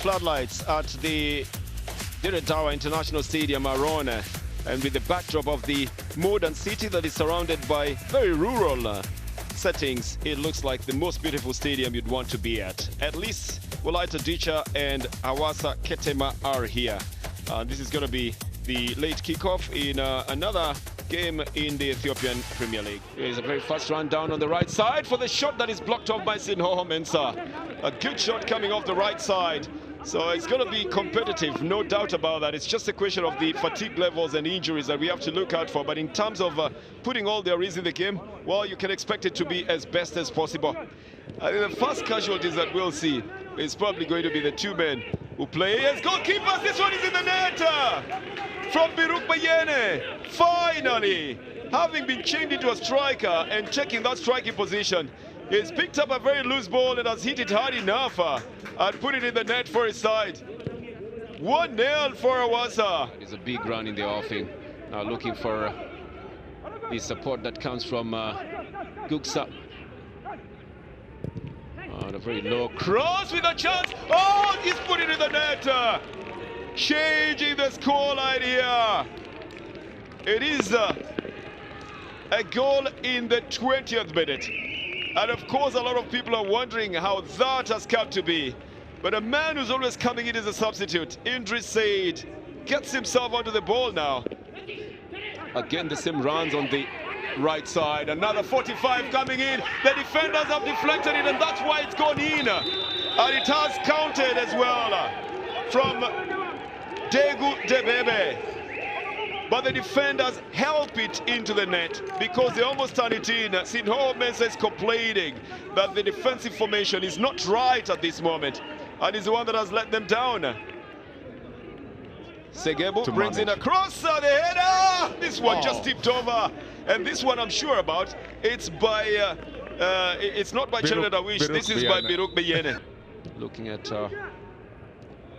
floodlights at the Dicha International Stadium are on, and with the backdrop of the modern city that is surrounded by very rural settings, it looks like the most beautiful stadium you'd want to be at. At least Wolaita, Dicha and Hawasa, Kenema are here. This is going to be the late kickoff in another game in the Ethiopian Premier League. There's a very fast run down on the right side for the shot that is blocked off by Hawasa. A good shot coming off the right side. So it's going to be competitive, no doubt about that. It's just a question of the fatigue levels and injuries that we have to look out for. But in terms of putting all their is in the game, well, you can expect it to be as best as possible. I think the first casualties that we'll see is probably going to be the two men who play as goalkeepers. This one is in the net from Dicha. Finally, having been changed into a striker and checking that striking position, he's picked up a very loose ball and has hit it hard enough and put it in the net for his side. 1-0 for Hawasa. It's a big run in the offing. Now looking for the support that comes from Guksa. On a very low cross with a chance. Oh, he's put it in the net. Changing the scoreline here. It is a goal in the 20th minute. And of course, a lot of people are wondering how that has come to be. But a man who's always coming in as a substitute, Idris Said, gets himself onto the ball now. Again, the same runs on the right side. Another 45 coming in. The defenders have deflected it, and that's why it's gone in. And it has counted as well from Debebe. But the defenders help it into the net because they almost turn it in. Hawasa is complaining that the defensive formation is not right at this moment, and is the one that has let them down. Segebu brings in a cross, the header! This one just tipped over, and this one I'm sure about. It's by, it's not by Dawish. This is by Dicha. Looking at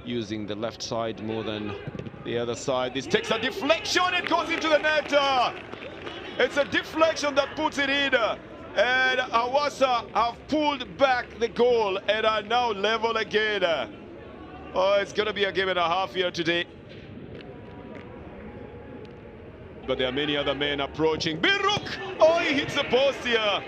using the left side more than the other side. This takes a deflection, it goes into the net. It's a deflection that puts it in. And Hawasa have pulled back the goal and are now level again. Oh, it's going to be a game and a half here today. But there are many other men approaching. Biruk! Oh, he hits the post here.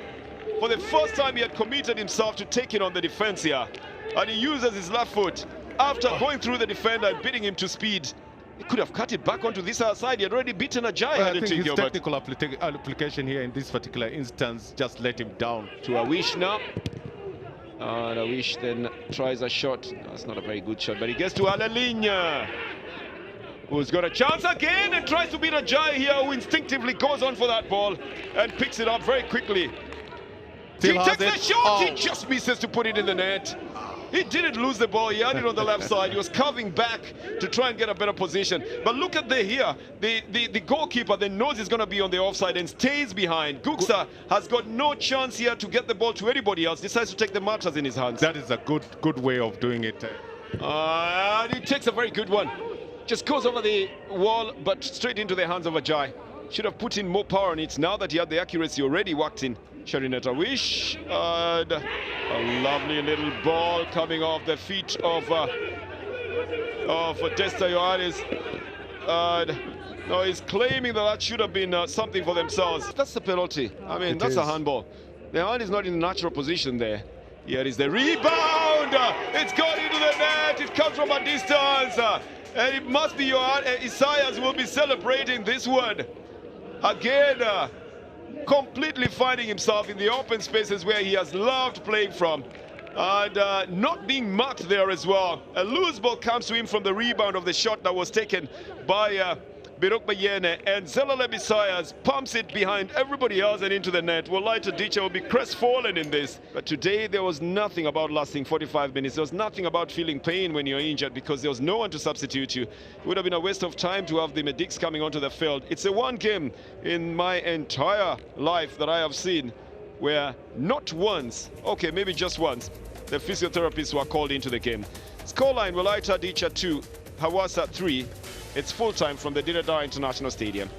For the first time, he had committed himself to taking on the defense here. And he uses his left foot after going through the defender and beating him to speed. He could have cut it back onto this other side. He had already beaten a giant. Well, I think his technical application here in this particular instance just let him down. To Awish now. And Awish then tries a shot. That's not a very good shot, but he gets to Alalinya, who's got a chance again and tries to beat a giant here, who instinctively goes on for that ball and picks it up very quickly. He takes the shot. He just misses to put it in the net. He didn't lose the ball. He had it on the left side. He was curving back to try and get a better position. But look at the goalkeeper then knows he's going to be on the offside and stays behind. Guksa has got no chance here to get the ball to anybody else. Decides to take the matters in his hands. That is a good way of doing it. And he takes a very good one. Just goes over the wall, but straight into the hands of Ajay. Should have put in more power on it now that he had the accuracy already worked in. Sharineta Wish, and a lovely little ball coming off the feet of Testa Yohanes. No, he's claiming that should have been something for themselves. That's the penalty. I mean, that's a handball. The hand is not in a natural position there. Here is the rebound. It's gone into the net. It comes from a distance. And it must be Isaias will be celebrating this one. Again, completely finding himself in the open spaces where he has loved playing from. And not being marked there as well. A loose ball comes to him from the rebound of the shot that was taken by Dicha, and Zelele Bisayas pumps it behind everybody else and into the net. Wolaita Dicha will be crestfallen in this. But today there was nothing about lasting 45 minutes. There was nothing about feeling pain when you're injured because there was no one to substitute you. It would have been a waste of time to have the medics coming onto the field. It's the one game in my entire life that I have seen where not once, okay, maybe just once, the physiotherapists were called into the game. Scoreline, Wolaita Dicha 2, Hawasa 3. It's full time from the Dicha International Stadium.